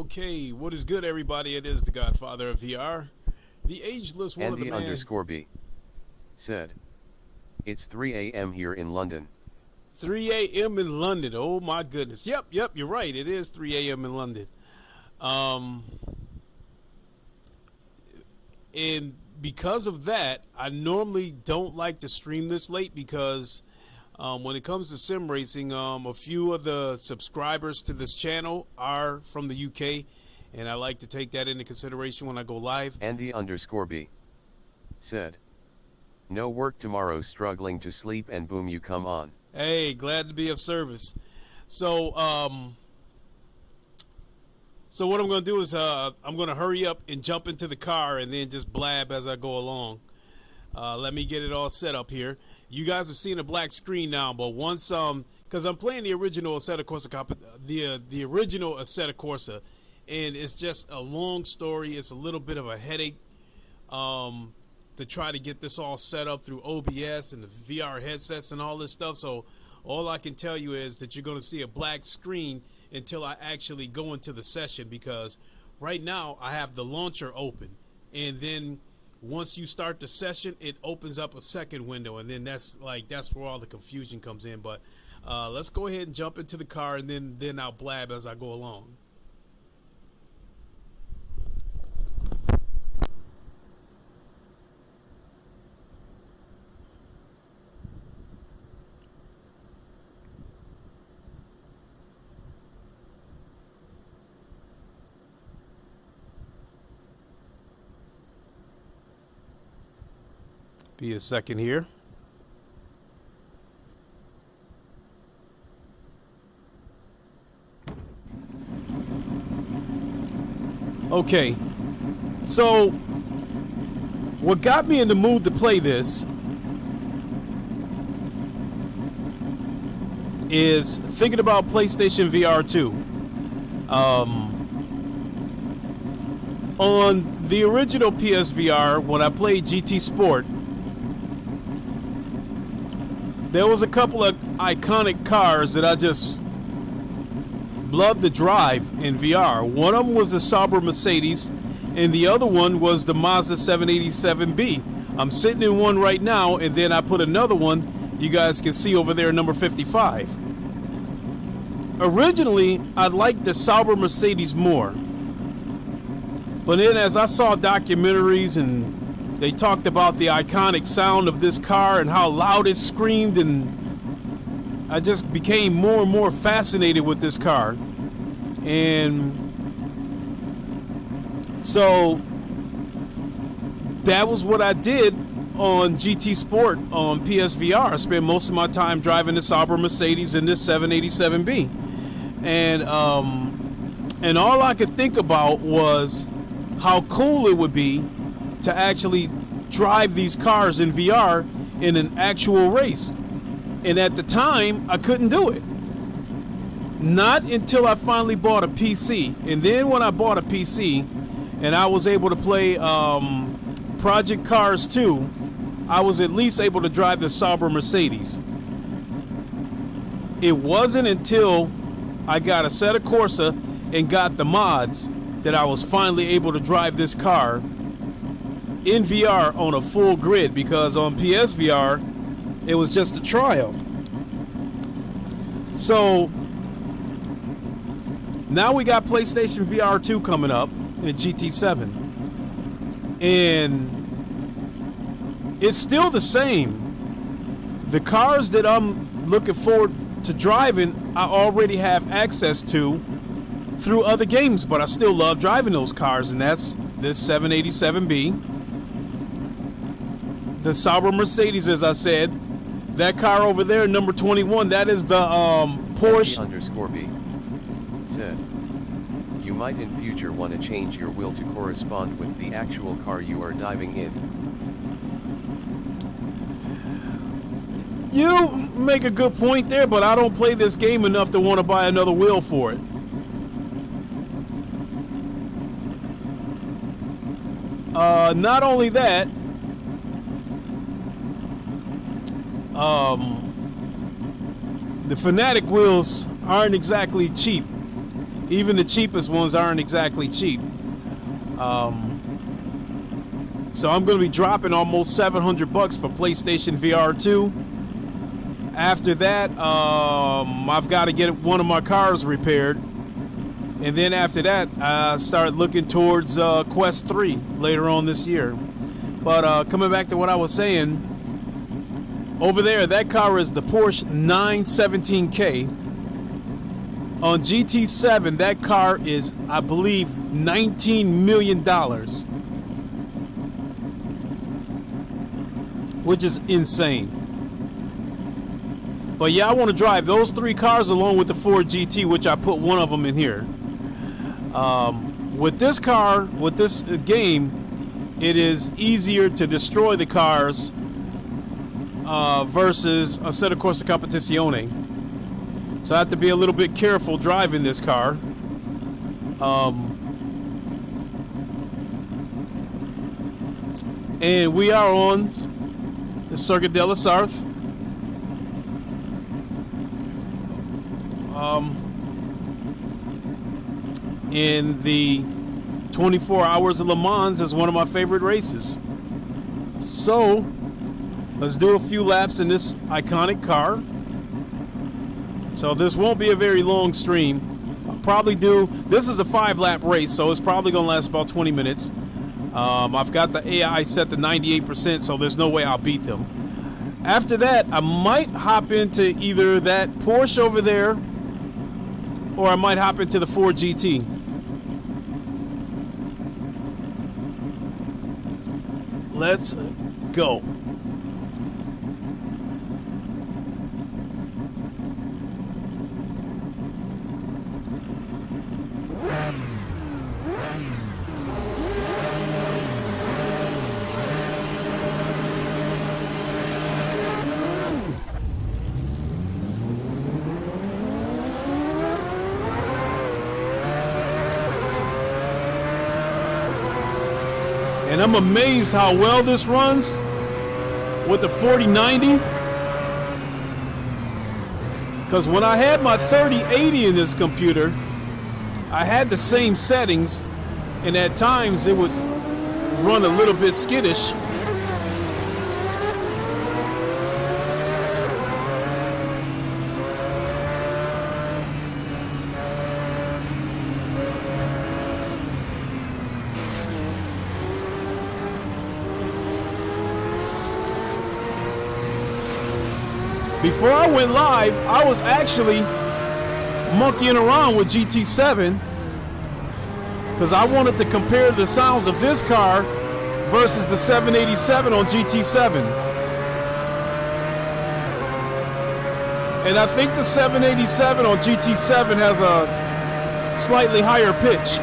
Okay, what is good, everybody? It is the Godfather of VR, the ageless one of the man. Andy_B said, "It's 3 a.m. here in London." 3 a.m. in London. Oh my goodness. Yep, you're right. It is 3 a.m. in London. And because of that, I normally don't like to stream this late because when it comes to sim racing, a few of the subscribers to this channel are from the UK, and I like to take that into consideration when I go live. Andy_B said, "No work tomorrow, struggling to sleep, and boom, you come on." Hey, glad to be of service. So what I'm going to do is I'm going to hurry up and jump into the car and then just blab as I go along. Let me get it all set up here. You guys are seeing a black screen now, but once because I'm playing the original Assetto Corsa, the original Assetto Corsa, and it's just a long story. It's a little bit of a headache to try to get this all set up through OBS and the VR headsets and all this stuff. So all I can tell you is that you're going to see a black screen until I actually go into the session, because right now I have the launcher open, and then once you start the session, it opens up a second window, and then that's where all the confusion comes in. But let's go ahead and jump into the car, and then I'll blab as I go along. Be a second here. Okay, so what got me in the mood to play this is thinking about PlayStation VR 2. On the original PSVR, when I played GT Sport, there was a couple of iconic cars that I just loved to drive in VR. One of them was the Sauber Mercedes, and the other one was the Mazda 787B. I'm sitting in one right now, and then I put another one you guys can see over there, number 55. Originally, I liked the Sauber Mercedes more, but then as I saw documentaries and they talked about the iconic sound of this car and how loud it screamed, and I just became more and more fascinated with this car. And so that was what I did on GT Sport on PSVR. I spent most of my time driving the Sauber Mercedes and this 787B. And all I could think about was how cool it would be to actually drive these cars in VR in an actual race. And at the time, I couldn't do it. Not until I finally bought a PC. And then when I bought a PC and I was able to play Project Cars 2, I was at least able to drive the Sauber Mercedes. It wasn't until I got Assetto Corsa and got the mods that I was finally able to drive this car in VR on a full grid, because on PSVR it was just a trial. So now we got PlayStation VR 2 coming up in GT7, and it's still the same. The cars that I'm looking forward to driving, I already have access to through other games, but I still love driving those cars, and that's this 787B. The Sauber Mercedes, as I said, that car over there, number 21, that is the Porsche. Andy_B said, "You might in future want to change your wheel to correspond with the actual car you are diving in." You make a good point there, but I don't play this game enough to want to buy another wheel for it. Not only that, the Fanatec wheels aren't exactly cheap. Even the cheapest ones aren't exactly cheap. So I'm going to be dropping almost $700 for PlayStation VR 2. After that, I've got to get one of my cars repaired. And then after that, I start looking towards Quest 3 later on this year. But coming back to what I was saying, over there, that car is the Porsche 917K. On GT7, that car is, I believe, $19 million. Which is insane. But yeah, I want to drive those 3 cars along with the Ford GT, which I put one of them in here. With this car, with this game, it is easier to destroy the cars versus Assetto Corsa Competizione. So I have to be a little bit careful driving this car. And we are on the Circuit della Sarthe. In the 24 Hours of Le Mans is one of my favorite races. So let's do a few laps in this iconic car. So this won't be a very long stream. I'll probably do, this is a 5-lap race, so it's probably gonna last about 20 minutes. I've got the AI set to 98%, so there's no way I'll beat them. After that, I might hop into either that Porsche over there, or I might hop into the Ford GT. Let's go. And I'm amazed how well this runs with the 4090. Because when I had my 3080 in this computer, I had the same settings, and at times it would run a little bit skittish. Before I went live, I was actually monkeying around with GT7 because I wanted to compare the sounds of this car versus the 787 on GT7. And I think the 787 on GT7 has a slightly higher pitch.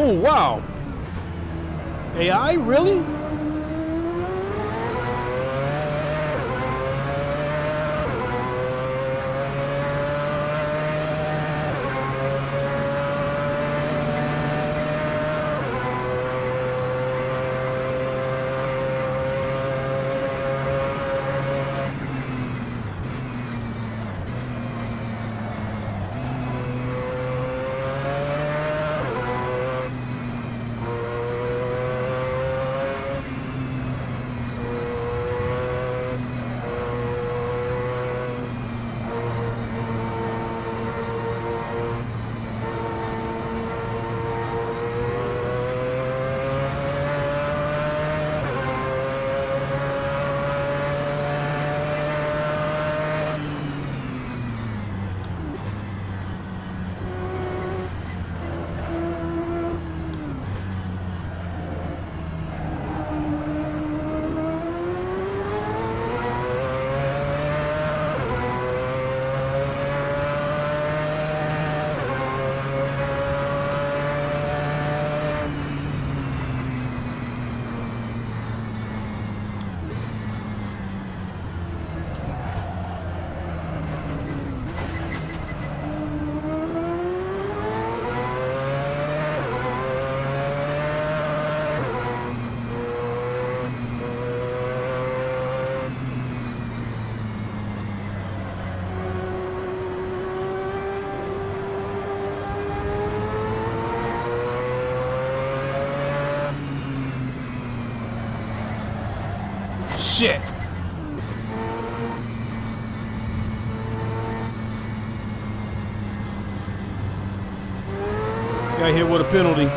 Oh, wow. AI, really? Shit. Got hit with a penalty.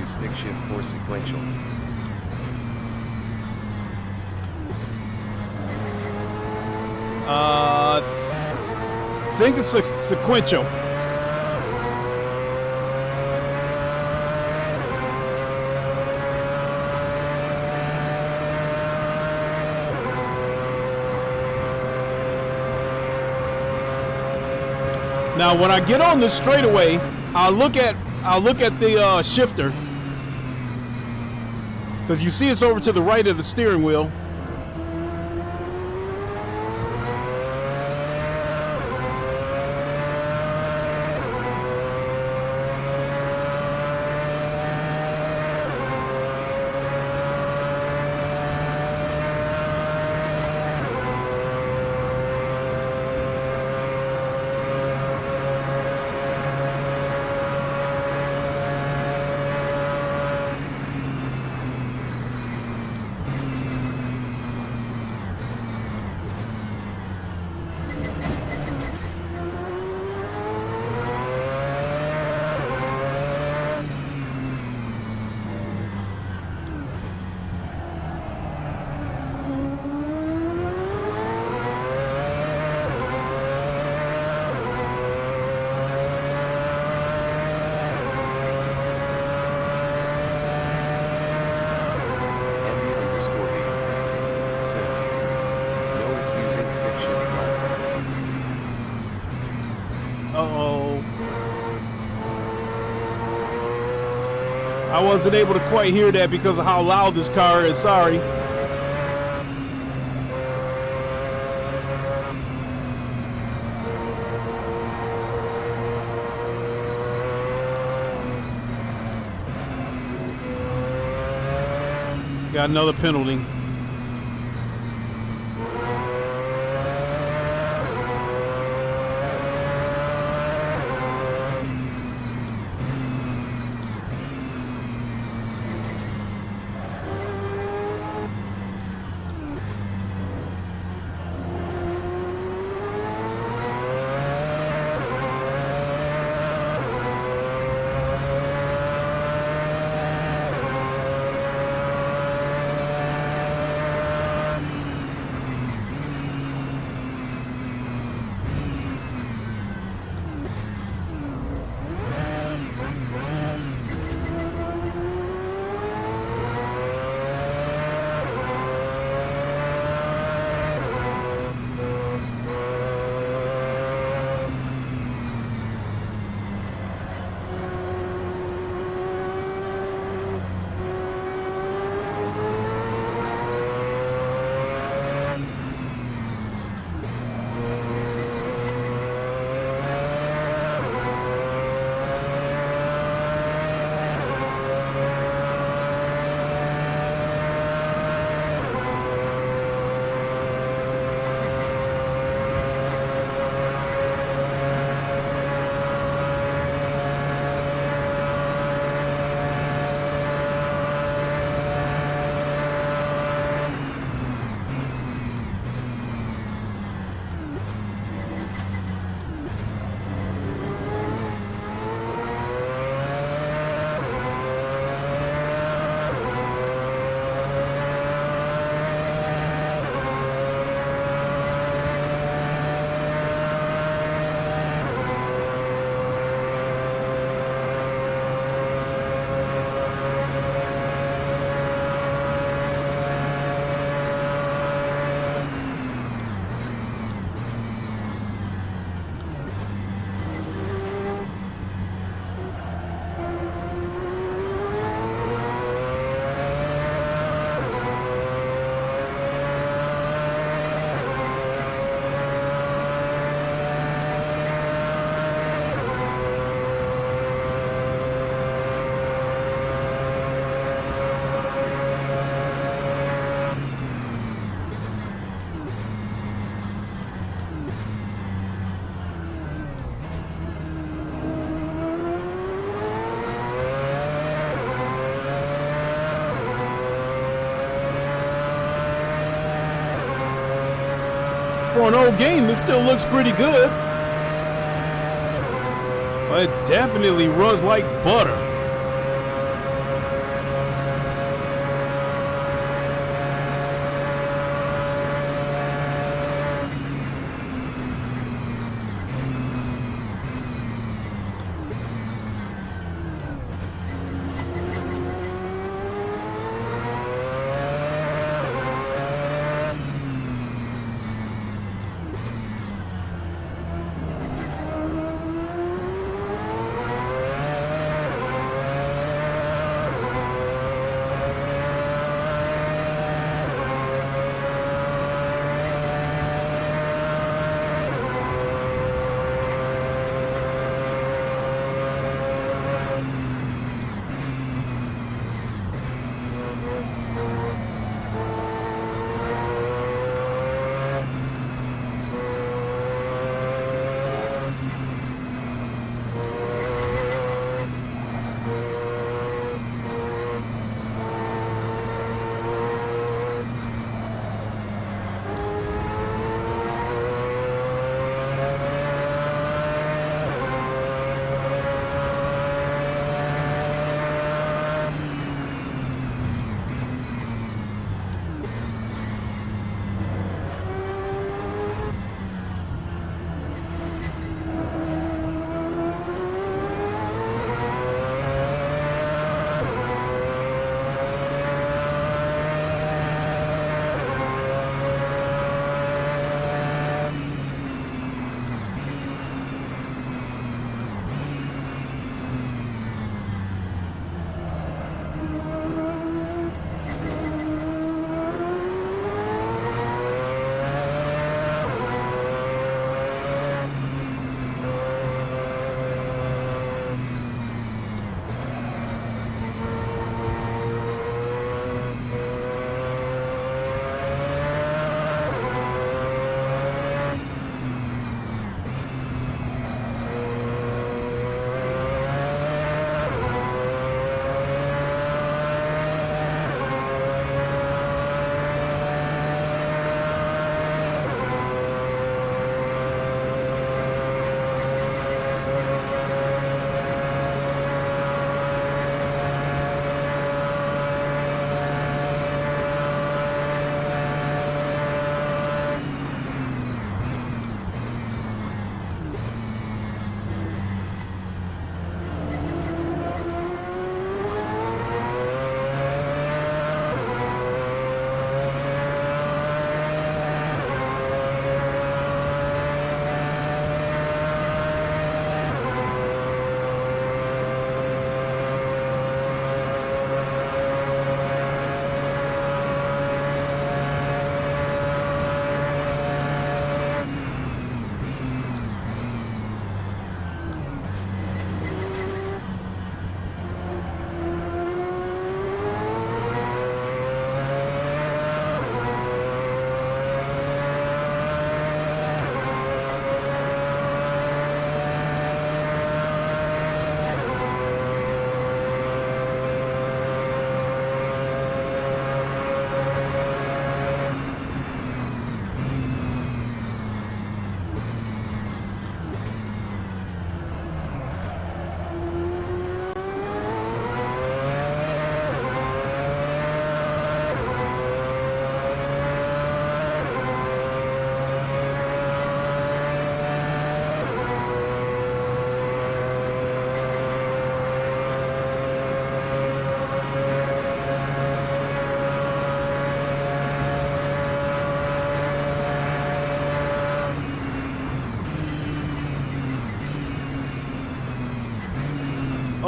Stick shift or sequential? I think it's sequential. Now, when I get on the straightaway, I'll look at the shifter, because you see it's over to the right of the steering wheel. I wasn't able to quite hear that because of how loud this car is. Sorry. Got another penalty. an old game, this still looks pretty good. It definitely runs like butter.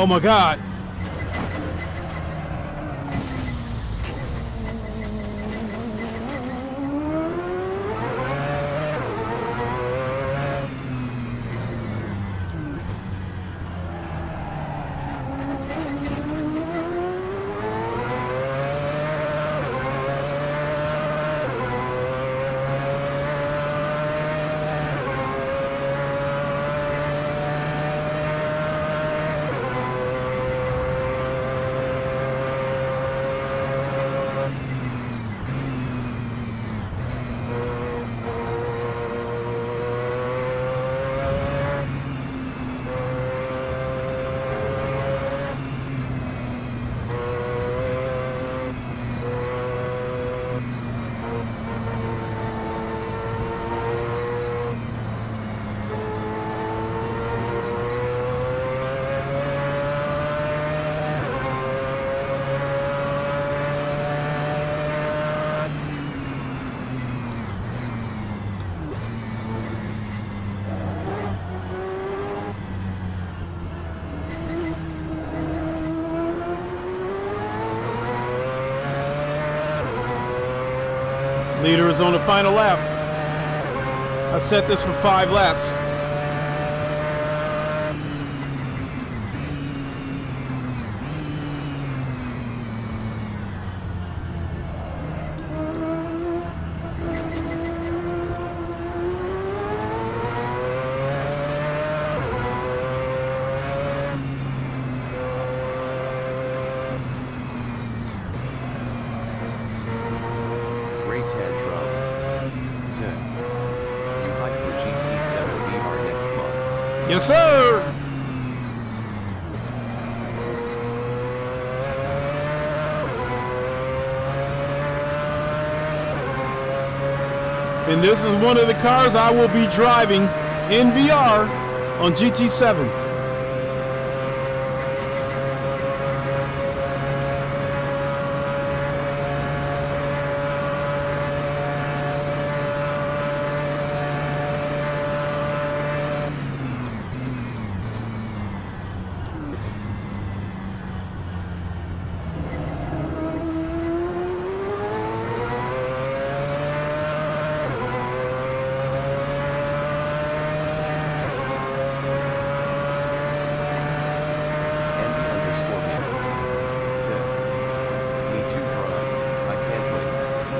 Oh my God. Leader is on the final lap. I set this for 5 laps. Yes, sir! And this is one of the cars I will be driving in VR on GT7.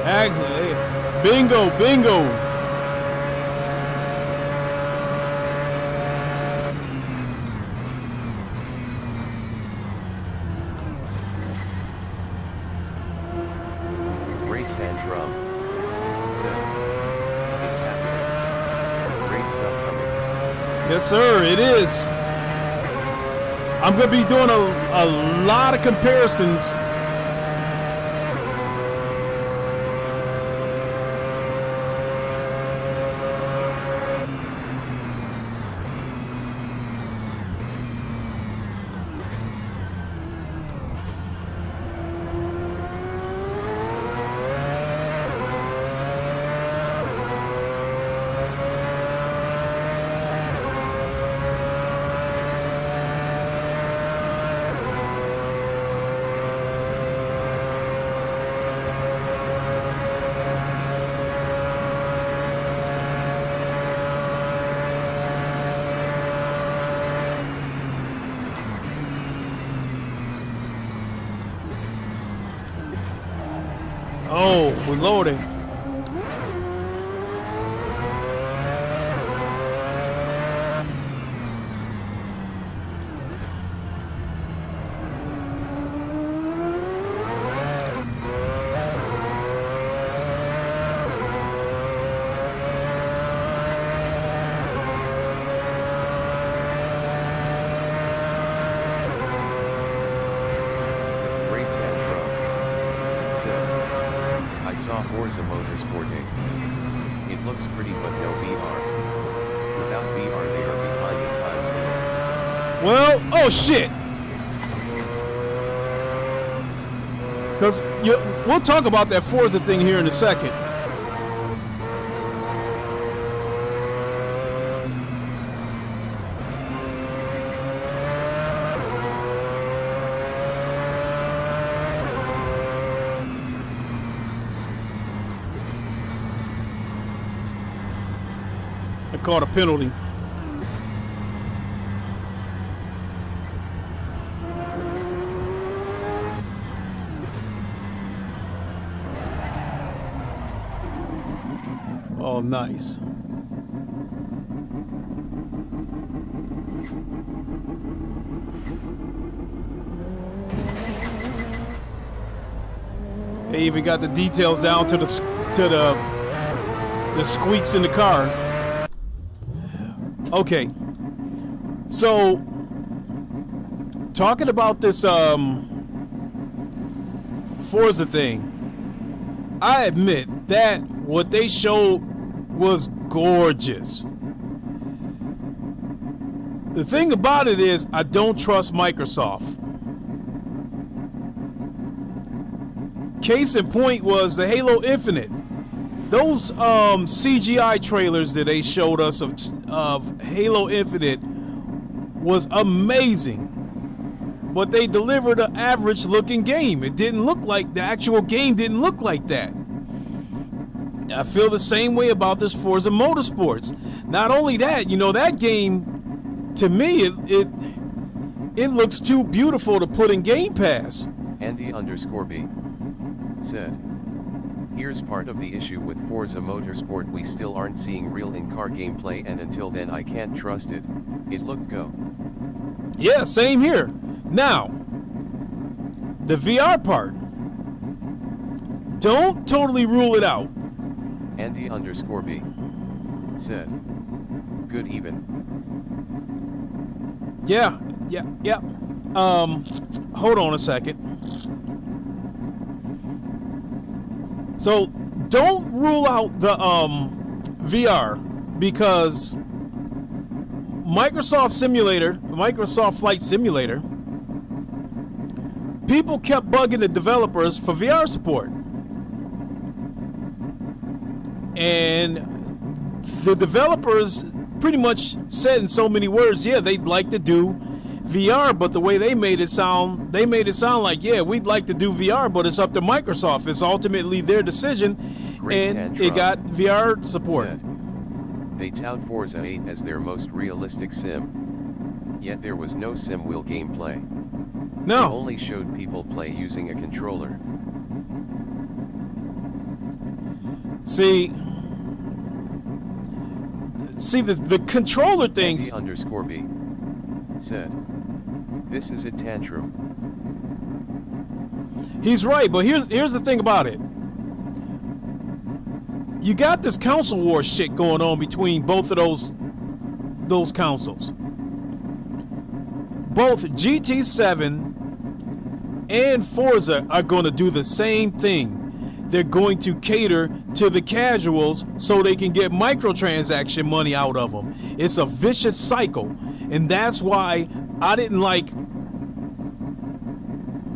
Excellent. Bingo, bingo. Great tantrum. It's happening. Great stuff coming. Yes, sir, it is. I'm going to be doing a lot of comparisons. Oh, we're loading. I saw Forza Motorsport 8. It looks pretty but no VR. Without VR they are behind in times now. Well, oh shit. Because we'll talk about that Forza thing here in a second. I caught a penalty. Oh, nice. They even got the details down to the squeaks in the car. Okay, so talking about this Forza thing, I admit that what they showed was gorgeous. The thing about it is, I don't trust Microsoft. Case in point was the Halo Infinite. Those CGI trailers that they showed us of Halo Infinite was amazing. But they delivered an average looking game. It didn't look like, the actual game didn't look like that. I feel the same way about this Forza Motorsports. Not only that, you know, that game, to me, it looks too beautiful to put in Game Pass. Andy_B said, here's part of the issue with Forza Motorsport: we still aren't seeing real in-car gameplay, and until then I can't trust it. It looked go. Yeah, same here. Now, the VR part, don't totally rule it out. Andy_B said, good even. Yeah. Hold on a second. So don't rule out the VR, because Microsoft Flight Simulator, people kept bugging the developers for VR support. And the developers pretty much said in so many words, yeah, they'd like to do VR, but the way they made it sound like, yeah, we'd like to do VR, but it's up to Microsoft. It's ultimately their decision. Great And it got VR support. Said, they tout Forza 8 as their most realistic sim, yet there was no sim wheel gameplay. No. They only showed people play using a controller. See, the controller things. Andy_B said, this is a tantrum. He's right, but here's the thing about it. You got this console war shit going on between both of those consoles. Both GT7 and Forza are going to do the same thing. They're going to cater to the casuals so they can get microtransaction money out of them. It's a vicious cycle, and that's why I didn't like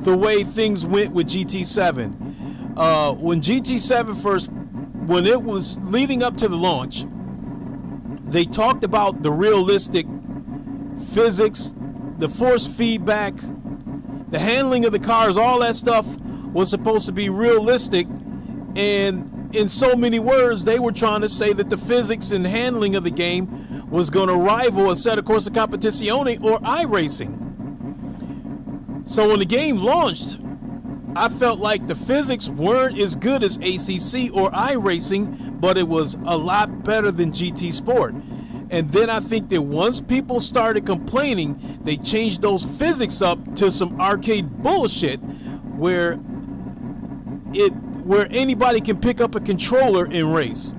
the way things went with GT7. When GT7 when it was leading up to the launch, they talked about the realistic physics, the force feedback, the handling of the cars, all that stuff was supposed to be realistic. And in so many words, they were trying to say that the physics and handling of the game was going to rival Assetto Corsa Competizione or iRacing. So when the game launched, I felt like the physics weren't as good as ACC or iRacing, but it was a lot better than GT Sport. And then I think that once people started complaining, they changed those physics up to some arcade bullshit where anybody can pick up a controller and race.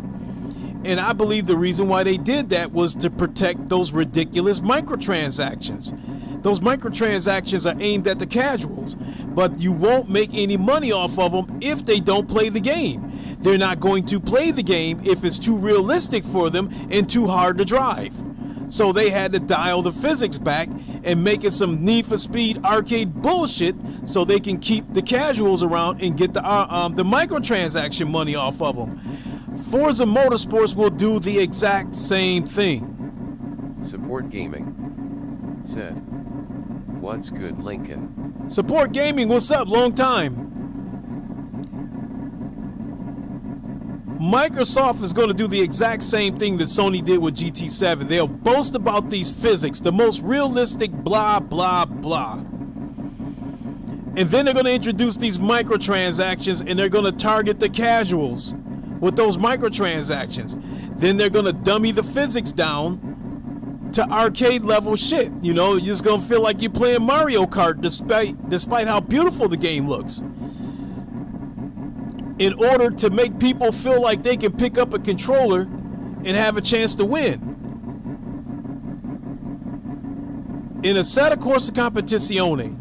And I believe the reason why they did that was to protect those ridiculous microtransactions. Those microtransactions are aimed at the casuals, but you won't make any money off of them if they don't play the game. They're not going to play the game if it's too realistic for them and too hard to drive. So they had to dial the physics back and make it some Need for Speed arcade bullshit so they can keep the casuals around and get the microtransaction money off of them. Forza Motorsports will do the exact same thing. Support Gaming said, what's good, Lincoln? Support Gaming, what's up? Long time. Microsoft is going to do the exact same thing that Sony did with GT7. They'll boast about these physics, the most realistic blah, blah, blah. And then they're going to introduce these microtransactions, and they're going to target the casuals with those microtransactions. Then they're going to dummy the physics down to arcade level shit. You know, you're just going to feel like you're playing Mario Kart despite how beautiful the game looks. In order to make people feel like they can pick up a controller and have a chance to win. In Assetto Corsa Competizione,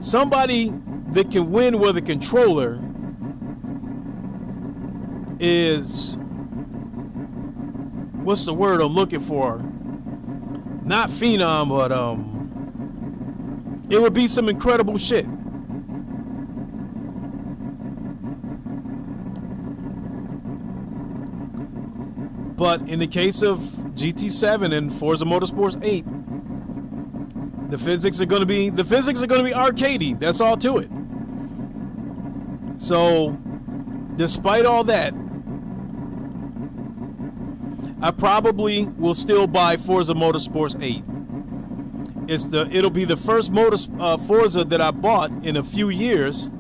somebody that can win with a controller is, what's the word I'm looking for? Not phenom, but it would be some incredible shit. But in the case of GT7 and Forza Motorsports 8, the physics are going to be arcadey. That's all to it. So despite all that, I probably will still buy Forza Motorsports 8. It'll be the first Forza that I bought in a few years,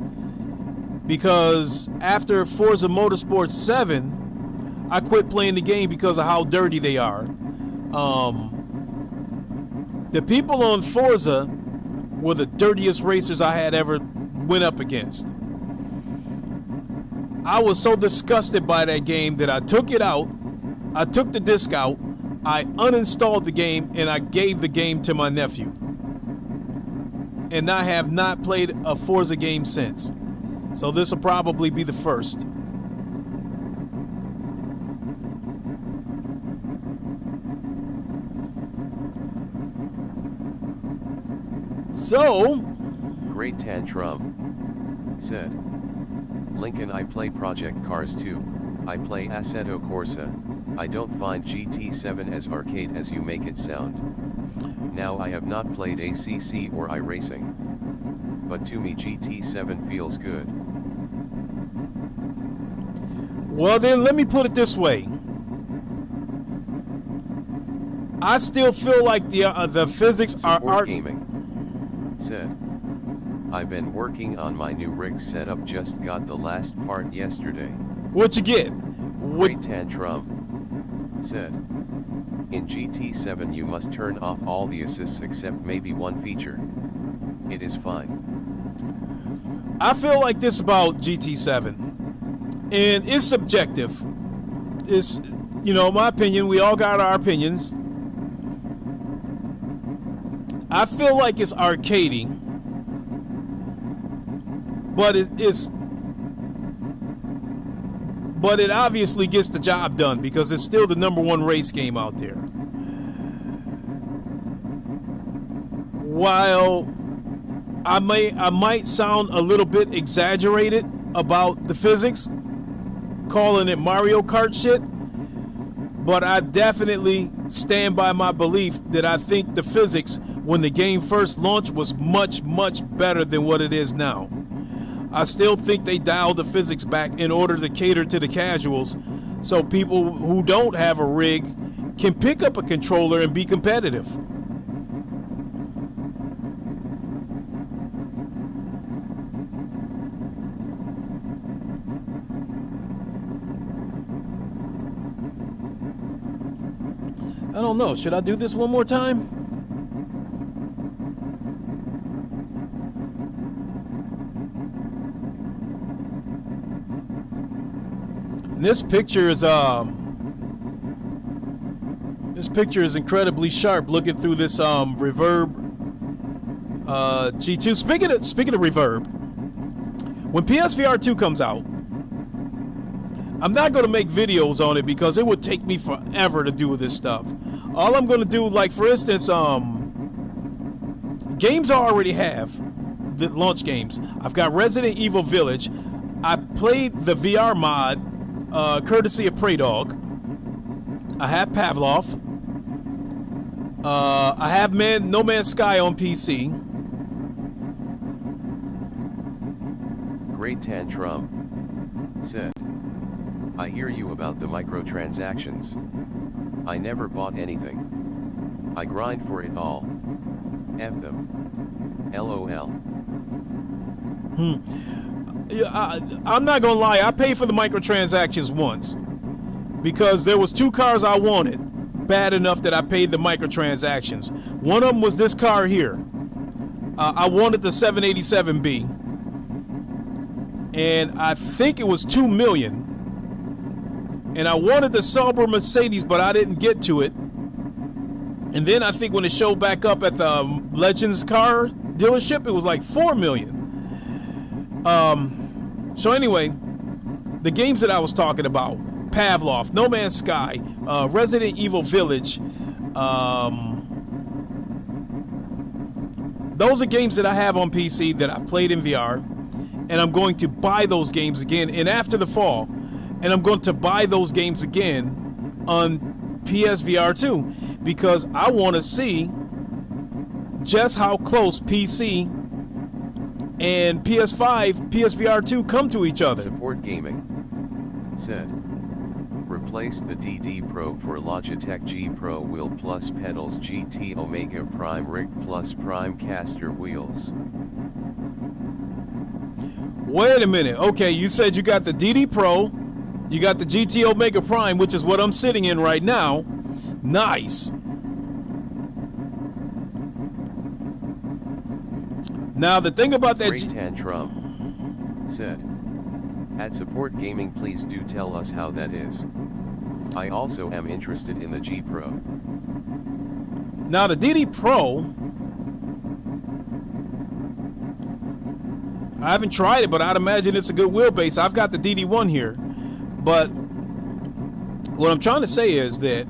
because after Forza Motorsports 7, I quit playing the game because of how dirty they are. The people on Forza were the dirtiest racers I had ever went up against. I was so disgusted by that game that I took it out. I took the disc out, I uninstalled the game, and I gave the game to my nephew. And I have not played a Forza game since. So this will probably be the first. So, Great Tantrum said, Lincoln, I play Project Cars 2, I play Assetto Corsa, I don't find GT7 as arcade as you make it sound. Now I have not played ACC or iRacing, but to me GT7 feels good. Well then, let me put it this way. I still feel like the physics are gaming said, I've been working on my new rig setup, just got the last part yesterday. What you get? Great Tantrum said, in GT7 you must turn off all the assists except maybe one feature. It is fine. I feel like this about GT7, and it's subjective. It's, my opinion. We all got our opinions. I feel like it's arcading, but but it obviously gets the job done because it's still the #1 race game out there. While I might sound a little bit exaggerated about the physics, calling it Mario Kart shit, but I definitely stand by my belief that I think the physics when the game first launched was much, much better than what it is now. I still think they dialed the physics back in order to cater to the casuals, so people who don't have a rig can pick up a controller and be competitive. I don't know, should I do this one more time? This picture is incredibly sharp looking through this Reverb G2. Speaking of Reverb, when PSVR 2 comes out, I'm not going to make videos on it because it would take me forever to do this stuff. All I'm going to do, like for instance, games I already have, the launch games. I've got Resident Evil Village. I played the VR mod, courtesy of Prey Dog. I have Pavlov. I have No Man's Sky on PC. Great Tantrum said, I hear you about the microtransactions. I never bought anything. I grind for it all. F them. LOL. Yeah, I'm not gonna lie, I paid for the microtransactions once because there was 2 cars I wanted bad enough that I paid the microtransactions. One of them was this car here. I wanted the 787B, and I think it was $2 million. And I wanted the Sauber Mercedes, but I didn't get to it. And then I think when it showed back up at the Legends car dealership, it was like $4 million. So anyway, the games that I was talking about, Pavlov, No Man's Sky, Resident Evil Village, those are games that I have on PC that I played in VR, and I'm going to buy those games again, and after the fall, and I'm going to buy those games again on PSVR 2 because I want to see just how close PC and PS5, PSVR 2 come to each other. Support gaming said. Replaced the DD Pro for Logitech G Pro wheel plus pedals GT Omega Prime rig plus Prime caster wheels. Wait a minute. Okay, you said you got the DD Pro, you got the GT Omega Prime, which is what I'm sitting in right now. Nice. Now the thing about that Great Tantrum said. At Support Gaming, please do tell us how that is. I also am interested in the G Pro. Now the DD Pro, I haven't tried it, but I'd imagine it's a good wheelbase. I've got the DD1 here, but what I'm trying to say is that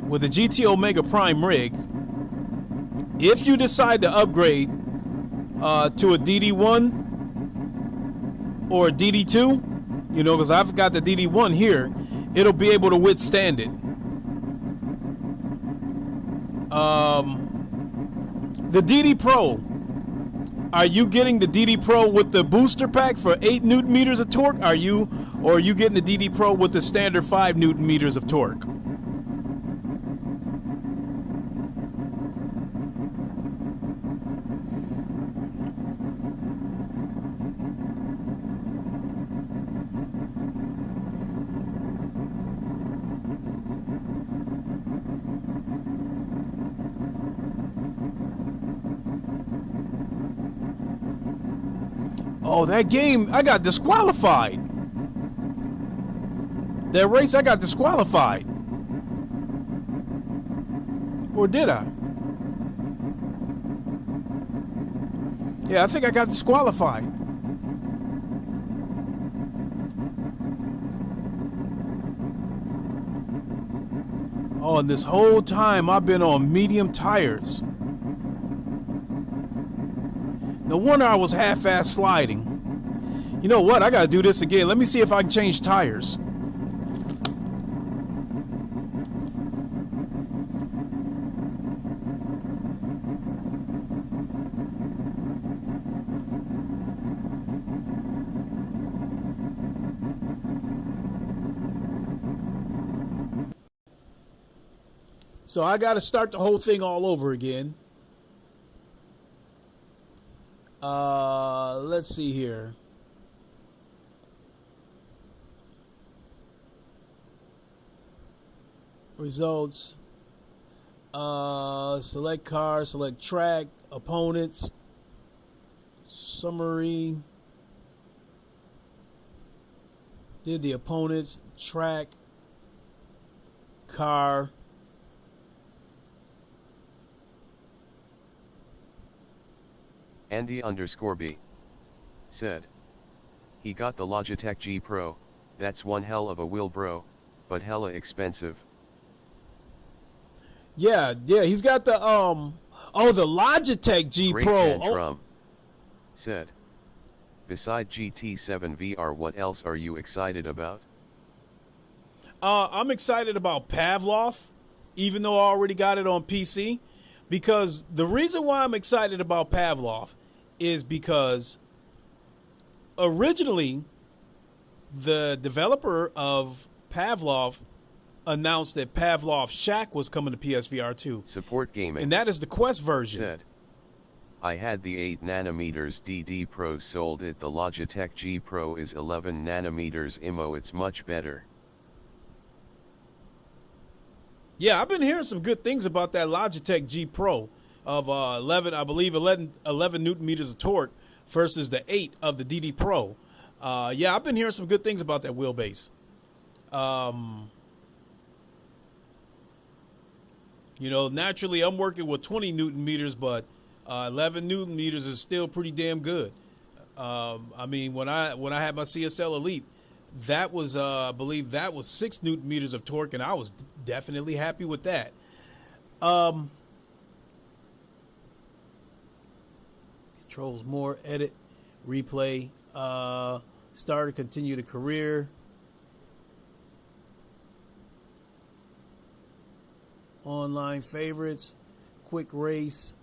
with the GT Omega Prime rig, if you decide to upgrade to a DD1 or a DD2, you know, because I've got the DD1 here, it'll be able to withstand it. The DD Pro, are you getting the DD Pro with the booster pack for 8 Newton meters of torque? Or are you getting the DD Pro with the standard 5 Newton meters of torque? Oh, that game, I got disqualified. That race, I got disqualified. Or did I? Yeah, I think I got disqualified. Oh, and this whole time I've been on medium tires. No wonder I was half-ass sliding. You know what? I gotta do this again. Let me see if I can change tires. So I gotta start the whole thing all over again. Let's see here. Results. Select car, select track, opponents, summary. Did the opponents, track, car. Andy_B said. He got the Logitech G Pro, that's one hell of a wheel bro, but hella expensive. Yeah, he's got the the Logitech G Great Pro. Tantrum said. Beside GT7 VR, what else are you excited about? I'm excited about Pavlov, even though I already got it on PC. Because the reason why I'm excited about Pavlov is because originally the developer of Pavlov announced that Pavlov Shack was coming to PSVR 2. Support Gaming. And that is the Quest version. Said. I had the 8 nanometers DD Pro sold it. The Logitech G Pro is 11 nanometers IMO. It's much better. Yeah, I've been hearing some good things about that Logitech G Pro of 11 Newton meters of torque versus the 8 of the DD Pro. Yeah, I've been hearing some good things about that wheelbase. You know, naturally I'm working with 20 Newton meters, but 11 Newton meters is still pretty damn good. I mean, when I had my CSL Elite, that was I believe that was 6 Newton meters of torque, and I was definitely happy with that. Controls more, edit, replay, start, continue the career. Online favorites, quick race.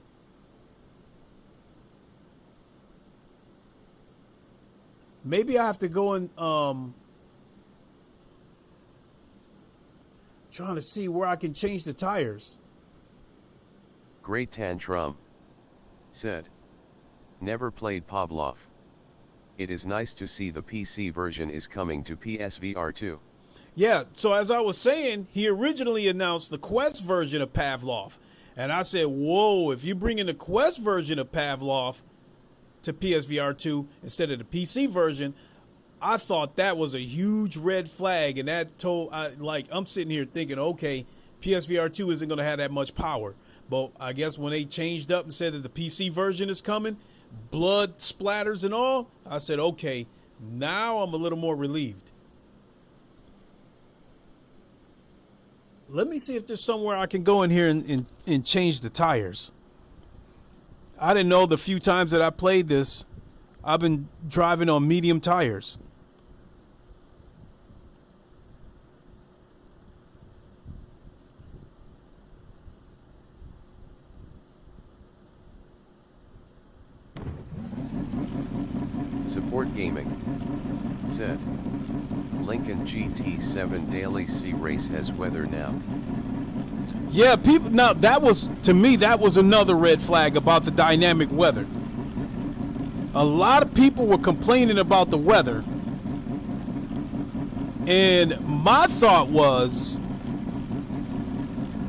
Maybe I have to go and Trying to see where I can change the tires. Great Tantrum said, never played Pavlov. It is nice to see the PC version is coming to PSVR 2. Yeah, so as I was saying, he originally announced the Quest version of Pavlov. And I said, whoa, if you bring in the Quest version of Pavlov to PSVR 2 instead of the PC version, I thought that was a huge red flag. And that I'm sitting here thinking, okay, PSVR 2 isn't going to have that much power. But I guess when they changed up and said that the PC version is coming, blood splatters and all, I said, okay, now I'm a little more relieved. Let me see if there's somewhere I can go in here and change the tires. I didn't know the few times that I played this, I've been driving on medium tires. Support Gaming said, Lincoln GT7 Daily C race has weather now. Yeah, people. Now that was, to me, that was another red flag about the dynamic weather. A lot of people were complaining about the weather, and my thought was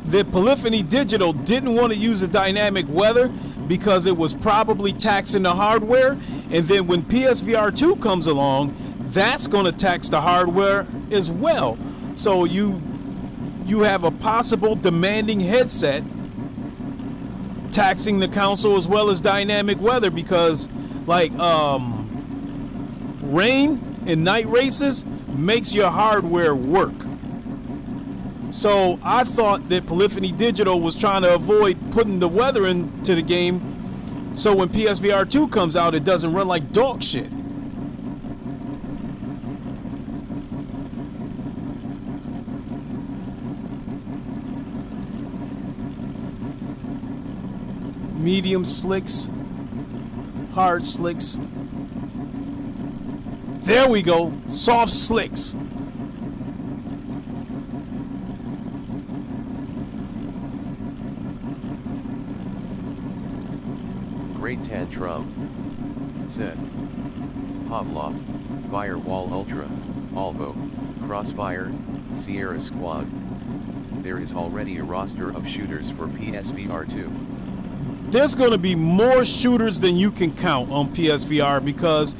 that Polyphony Digital didn't want to use the dynamic weather because it was probably taxing the hardware, and then when PSVR 2 comes along, that's going to tax the hardware as well. So you have a possible demanding headset taxing the console as well as dynamic weather, because like rain and night races makes your hardware work. So I thought that Polyphony Digital was trying to avoid putting the weather into the game, so when PSVR 2 comes out, it doesn't run like dog shit. Medium slicks, hard slicks. There we go, soft slicks. Great Tantrum said, Pavlov, Firewall Ultra, Alvo, Crossfire, Sierra Squad. There is already a roster of shooters for PSVR 2. There's going to be more shooters than you can count on PSVR, because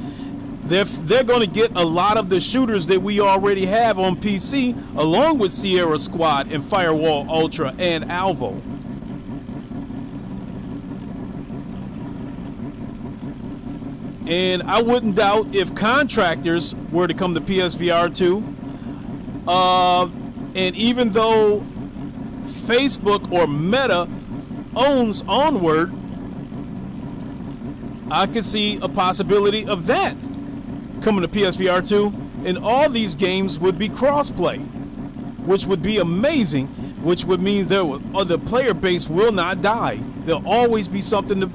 they're going to get a lot of the shooters that we already have on PC, along with Sierra Squad and Firewall Ultra and Alvo. And I wouldn't doubt if contractors were to come to PSVR 2. And even though Facebook or Meta owns Onward, I could see a possibility of that coming to PSVR 2, and all these games would be crossplay, which would be amazing, which would mean the player base will not die. There'll always be something to,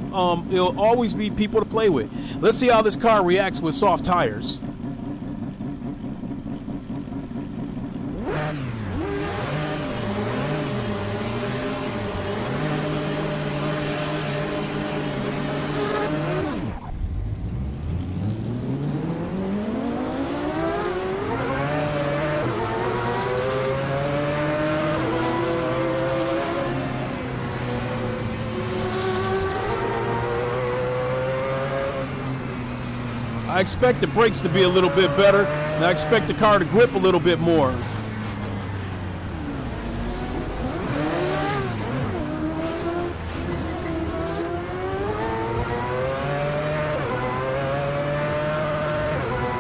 it'll always be people to play with. Let's see how this car reacts with soft tires. I expect the brakes to be a little bit better, and I expect the car to grip a little bit more.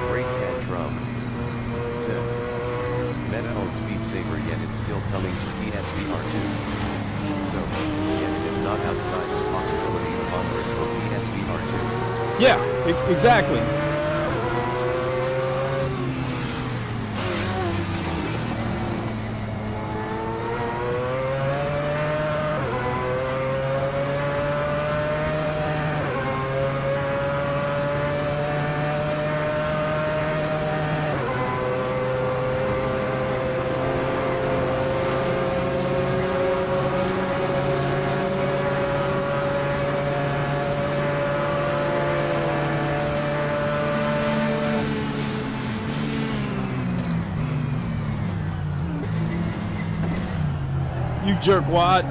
Great Tantrum said, Meta owns Beat Saber, yet it's still coming to PSVR 2. So, yet it is not outside the possibility of offering for PSVR 2. Yeah, exactly. jerkwad.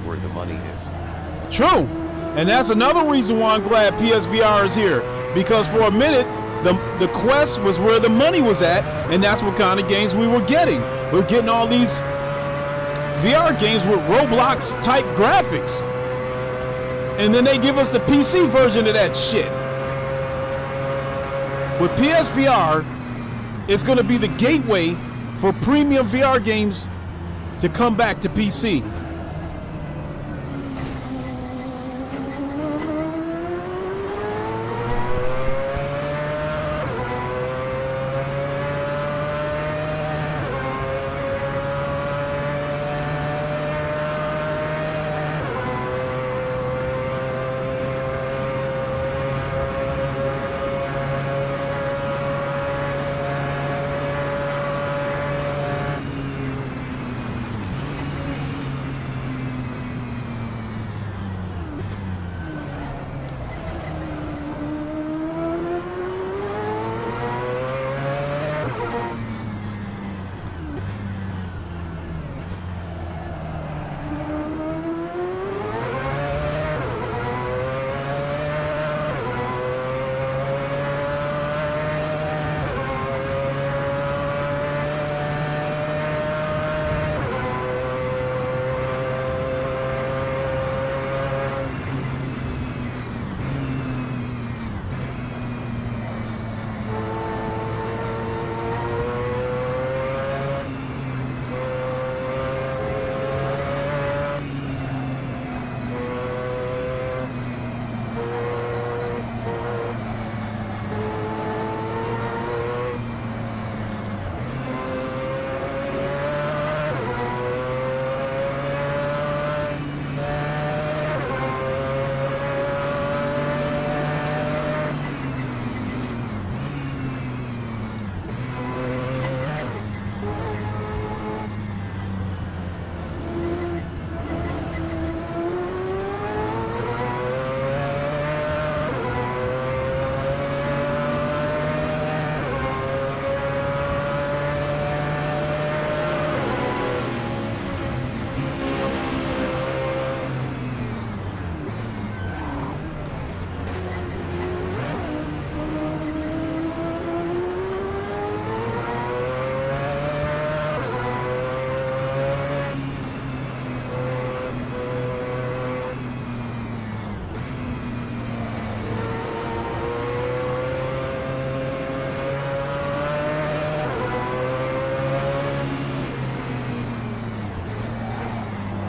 Where the money is. True, and that's another reason why I'm glad PSVR is here, because for a minute the Quest was where the money was at, and that's what kind of games we were getting. We were getting all these VR games with Roblox type graphics, and then they give us the PC version of that shit. With PSVR, it's going to be the gateway for premium VR games to come back to PC.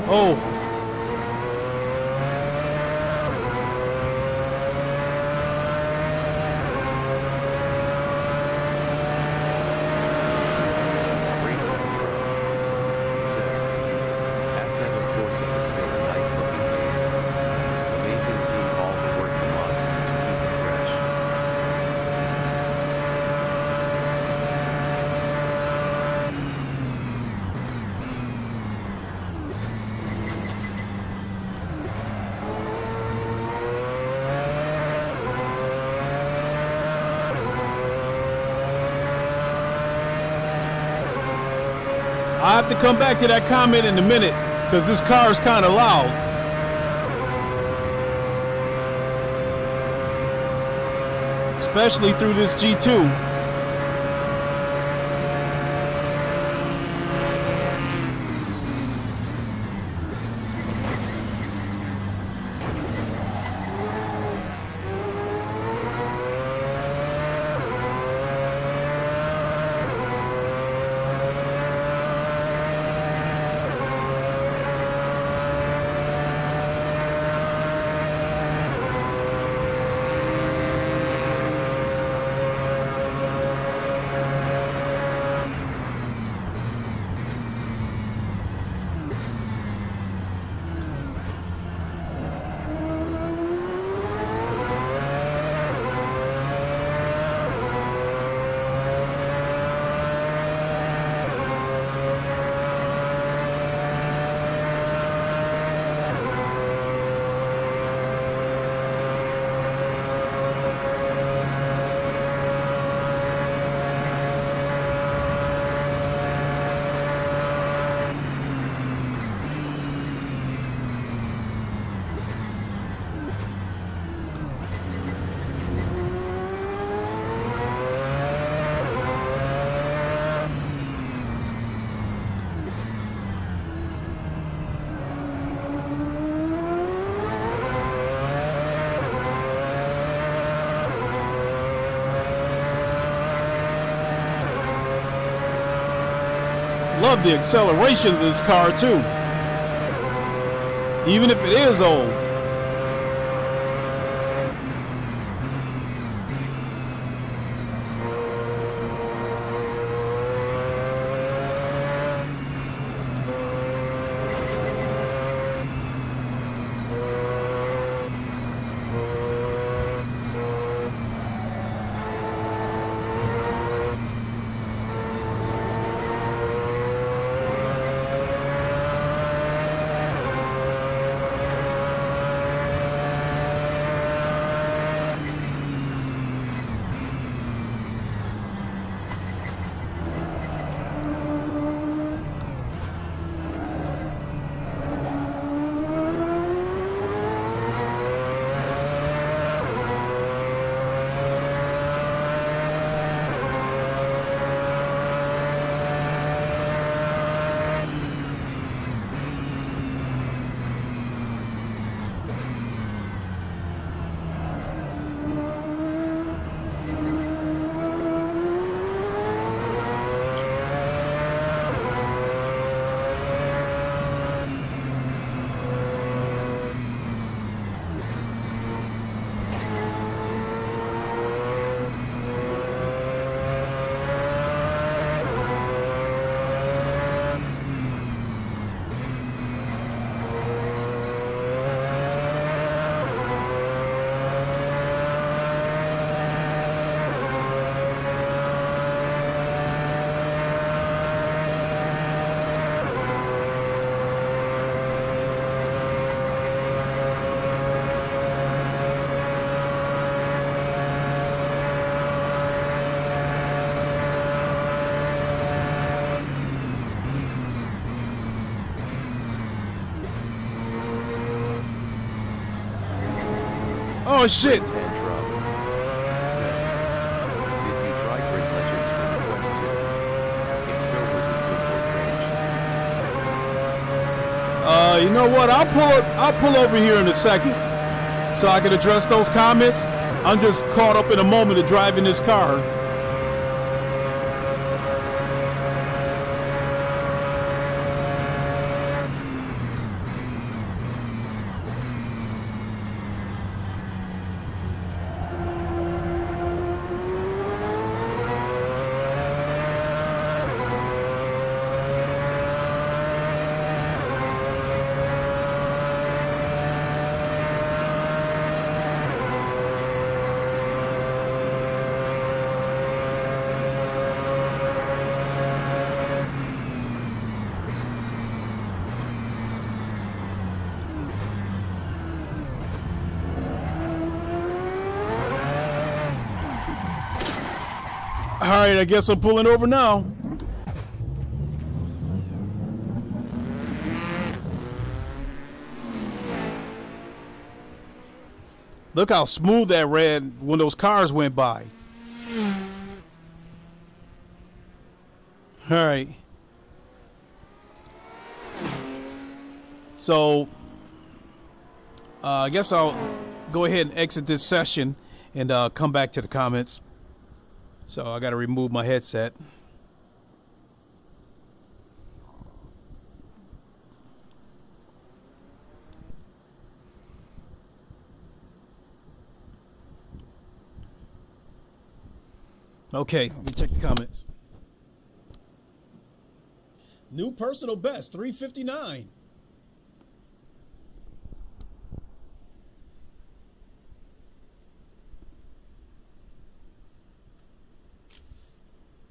Oh. Assetto Corsa is still a nice looking game. Amazing seeing all the work the mods do to keep it fresh. I have to come back to that comment in a minute because this car is kind of loud. Especially through this G2. love the acceleration of this car too, even if it is old. Oh shit! Tantrum said, "Did you try Grid Legends for the Quest 2? If so, was it good or cringe?" You know what? I'll pull over here in a second, so I can address those comments. I'm just caught up in a moment of driving this car. All right, I guess I'm pulling over now. Look how smooth that ran when those cars went by. All right. So, I guess I'll go ahead and exit this session and come back to the comments. So I got to remove my headset. Okay, let me check the comments. New personal best, 359.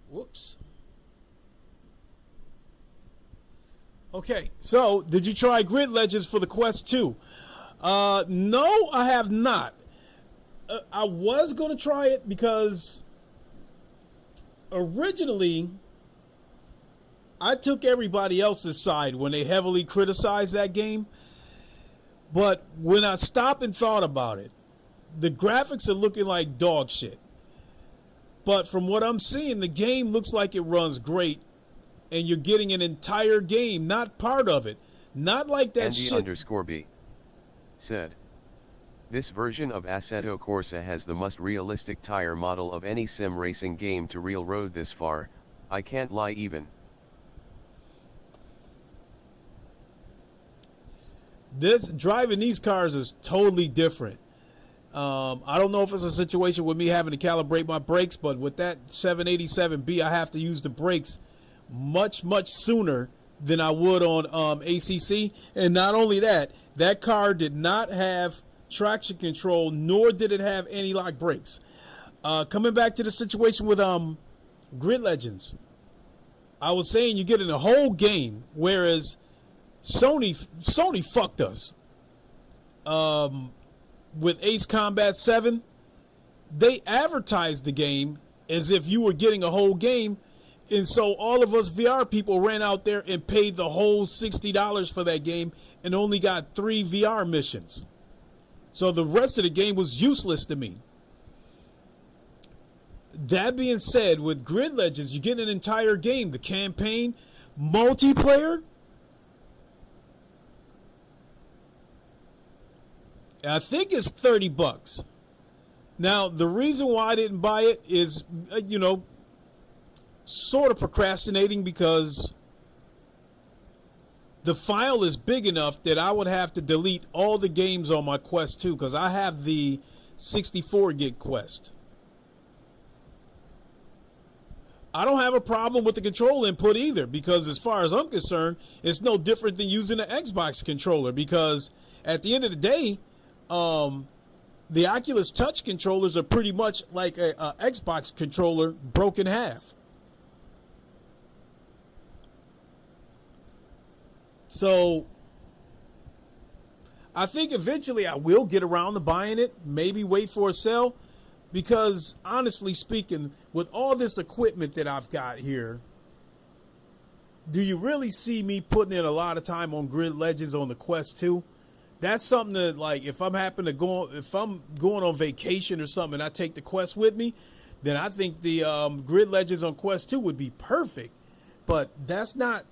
Whoops. Okay, so did you try Grid Legends for the Quest 2? No, I have not. I was going to try it because originally I took everybody else's side when they heavily criticized that game. But when I stopped and thought about it, the graphics are looking like dog shit. But from what I'm seeing, the game looks like it runs great, and you're getting an entire game, not part of it. Not like that Andy shit. _B said, "This version of Assetto Corsa has the most realistic tire model of any sim racing game to railroad this far. I can't lie even." This driving these cars is totally different. I don't know if it's a situation with me having to calibrate my brakes, but with that 787B, I have to use the brakes much sooner than I would on ACC. And not only that, that car did not have traction control, nor did it have anti-lock brakes. Coming back to the situation with Grid Legends, I was saying you're getting a whole game, whereas Sony fucked us. With Ace Combat 7, they advertised the game as if you were getting a whole game, and so all of us VR people ran out there and paid the whole $60 for that game and only got 3 VR missions. So the rest of the game was useless to me. That being said, with Grid Legends, you get an entire game, the campaign, multiplayer. I think it's $30. Now, the reason why I didn't buy it is, sort of procrastinating, because the file is big enough that I would have to delete all the games on my Quest 2, because I have the 64 gig Quest. I don't have a problem with the control input either, because as far as I'm concerned, it's no different than using an Xbox controller, because at the end of the day, the Oculus Touch controllers are pretty much like a Xbox controller broken half. So I think eventually I will get around to buying it, maybe wait for a sale, because honestly speaking, with all this equipment that I've got here, do you really see me putting in a lot of time on Grid Legends on the Quest 2? That's something that, like, if I'm going on vacation or something and I take the Quest with me, then I think the Grid Legends on Quest 2 would be perfect. But that's not,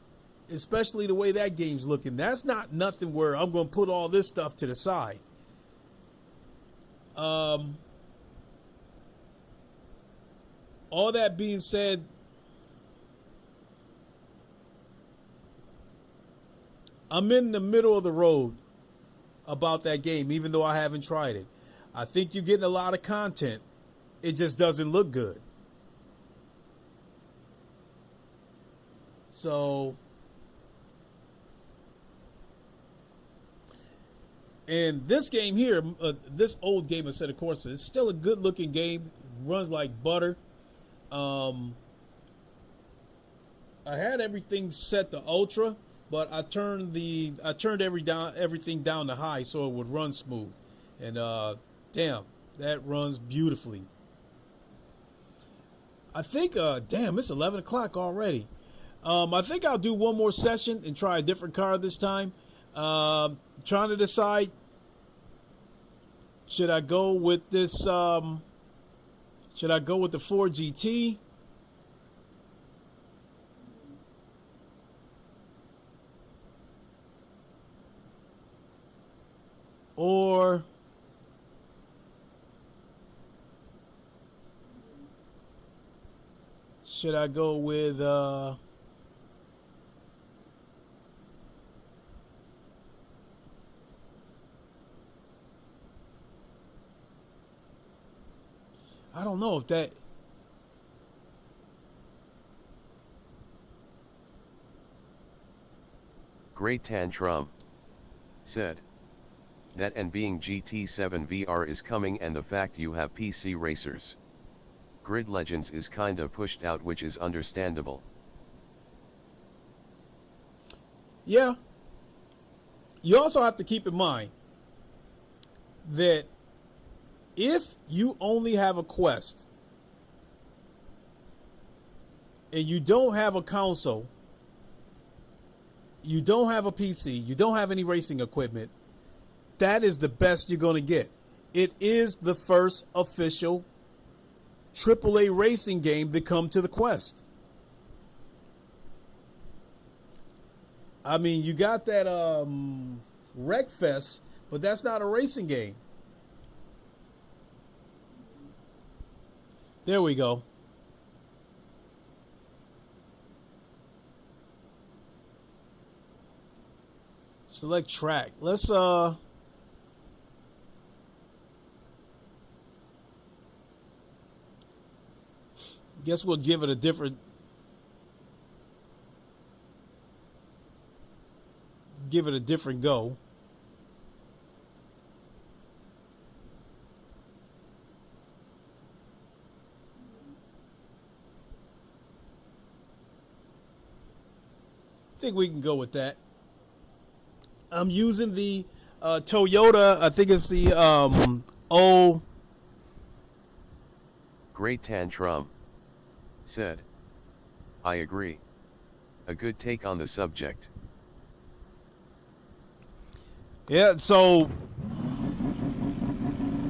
especially the way that game's looking, that's not nothing where I'm going to put all this stuff to the side. All that being said, I'm in the middle of the road about that game, even though I haven't tried it. I think you're getting a lot of content. It just doesn't look good. So, and this game here, this old game Assetto Corsa, is still a good looking game. It runs like butter. I had everything set to ultra, but I turned everything down to high so it would run smooth. And damn, that runs beautifully. I think damn, it's 11 o'clock already. I think I'll do one more session and try a different car this time. Trying to decide, should I go with this should I go with the Ford GT? Or should I go with I don't know if that. Great Tantrum said that, and being GT7 VR is coming, and the fact you have PC racers. Grid Legends is kinda pushed out, which is understandable. Yeah. You also have to keep in mind that if you only have a Quest and you don't have a console, you don't have a PC, you don't have any racing equipment, that is the best you're going to get. It is the first official AAA racing game to come to the Quest. I mean, you got that Wreckfest, but that's not a racing game. There we go. Select track. Let's guess we'll give it a different go. I think we can go with that. I'm using the Toyota, I think it's the Great Tantrum said, I agree. A good take on the subject. Yeah, so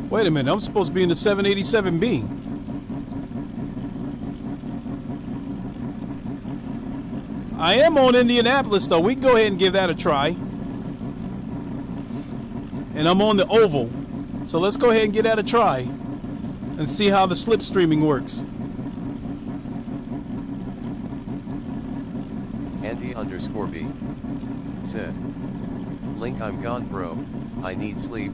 wait a minute, I'm supposed to be in the 787B. I am on Indianapolis though. We can go ahead and give that a try. And I'm on the oval. So let's go ahead and give that a try and see how the slipstreaming works. Andy_B said, Link, I'm gone, bro. I need sleep.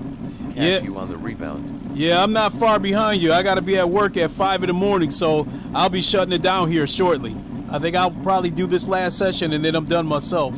Catch you on the rebound. Yeah, I'm not far behind you. I got to be at work at 5 in the morning, so I'll be shutting it down here shortly. I think I'll probably do this last session and then I'm done myself.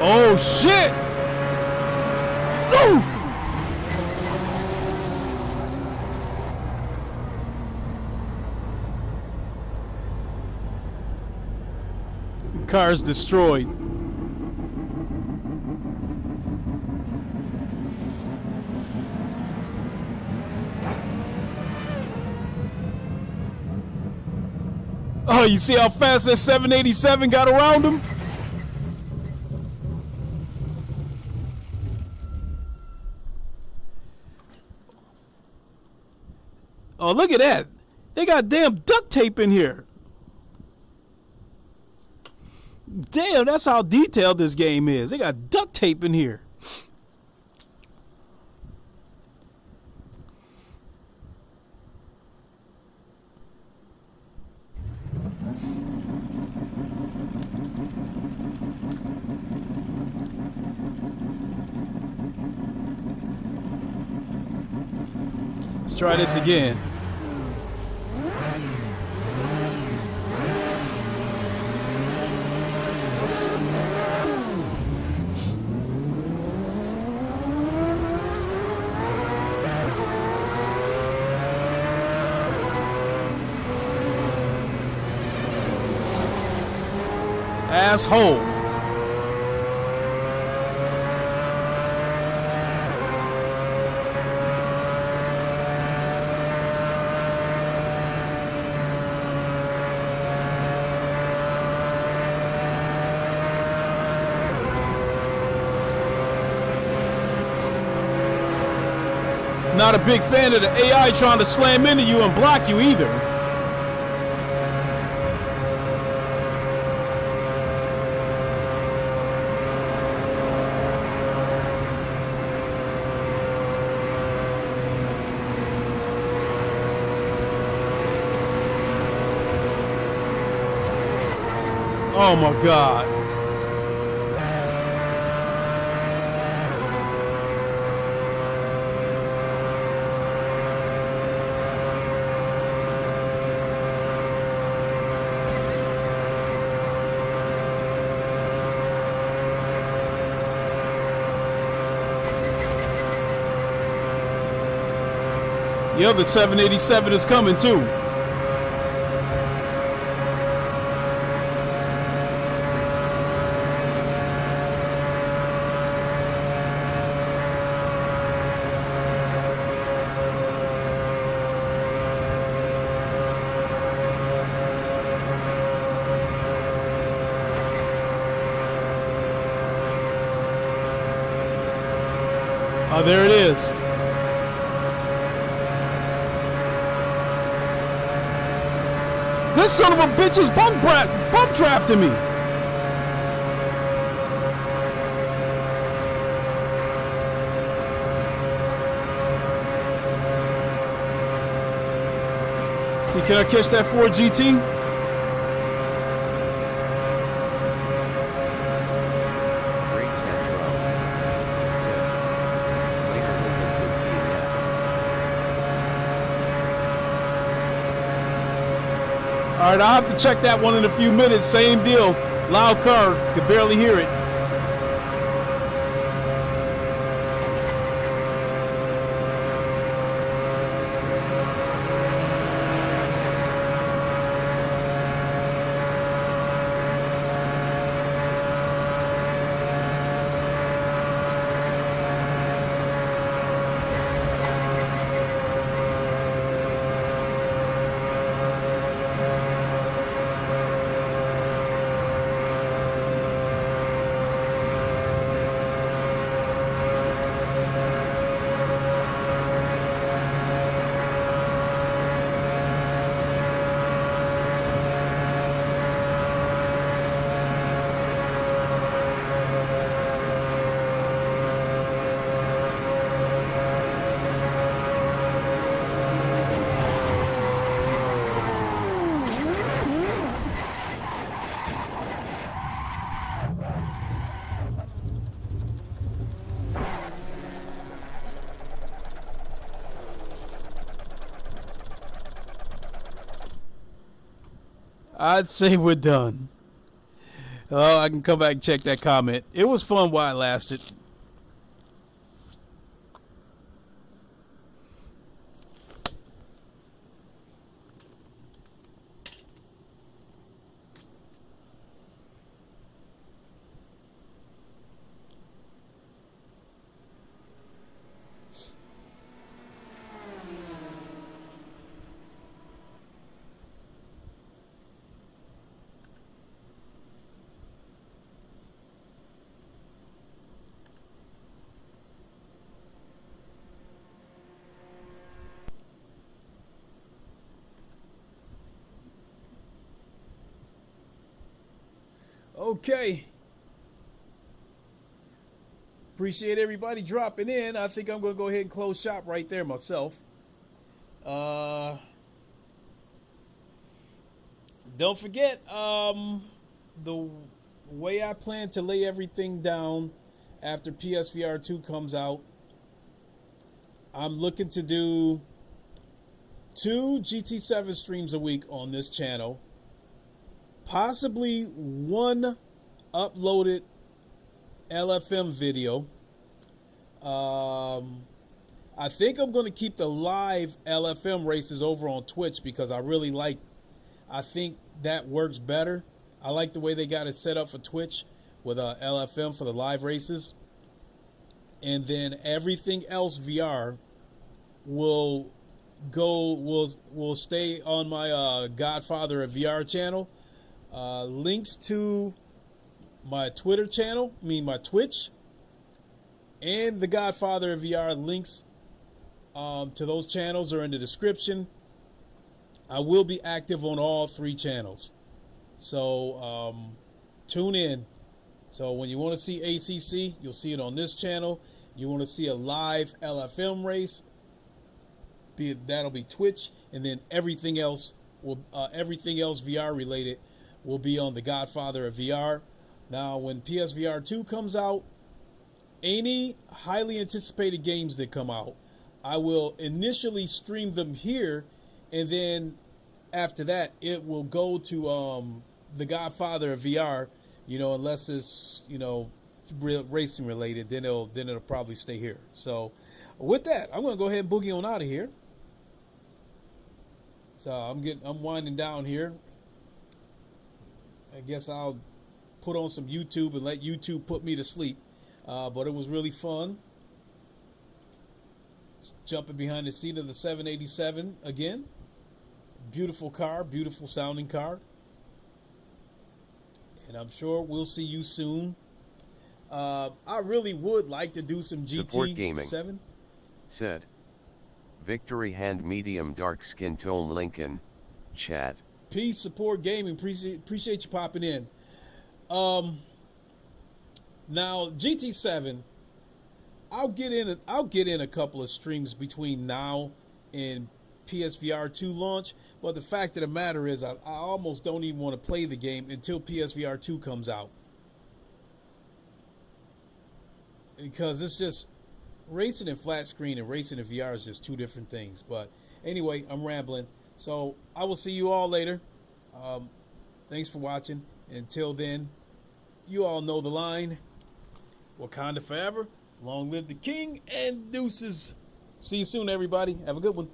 Oh shit! Ooh! Car's destroyed. Oh, you see how fast that 787 got around him? Oh, look at that. They got damn duct tape in here. Damn, that's how detailed this game is. They got duct tape in here. Let's try this again. Asshole. Not a big fan of the AI trying to slam into you and block you either. Oh my God. Yeah, the 787 is coming too. Oh, there it is. This son of a bitch is bump drafting me. See, can I catch that Ford GT? All right, I'll have to check that one in a few minutes. Same deal. Loud car. Could barely hear it. I'd say we're done. Oh, I can come back and check that comment. It was fun while it lasted. Okay. Appreciate everybody dropping in. I think I'm going to go ahead and close shop right there myself. Don't forget, the way I plan to lay everything down after PSVR 2 comes out, I'm looking to do 2 GT7 streams a week on this channel. Possibly 1 uploaded LFM video. I think I'm going to keep the live LFM races over on Twitch because I think that works better. I like the way they got it set up for Twitch with LFM for the live races. And then everything else VR will stay on my Godfather of VR channel. Links to my Twitter channel, my Twitch, and the Godfather of VR links to those channels are in the description. I will be active on all 3 channels. So tune in. So when you want to see ACC, you'll see it on this channel. You want to see a live LFM race, that'll be Twitch, and then everything else VR related will be on the Godfather of VR. Now, when PSVR 2 comes out, any highly anticipated games that come out, I will initially stream them here, and then after that, it will go to the Godfather of VR. Unless it's racing related, then it'll probably stay here. So, with that, I'm going to go ahead and boogie on out of here. So I'm winding down here. I guess I'll put on some YouTube and let YouTube put me to sleep. But it was really fun. Jumping behind the seat of the 787 again. Beautiful car, beautiful sounding car. And I'm sure we'll see you soon. I really would like to do some Support GT7. gaming. Said. Victory hand medium dark skin tone Lincoln. Chat. Peace, support gaming. Appreciate you popping in. Now GT7, I'll get in a couple of streams between now and PSVR 2 launch, but the fact of the matter is I almost don't even want to play the game until PSVR 2 comes out, because it's just racing in flat screen and racing in VR is just two different things. But anyway, I'm rambling, so I will see you all later. Thanks for watching. Until then, you all know the line. Wakanda forever. Long live the king, and deuces. See you soon, everybody. Have a good one.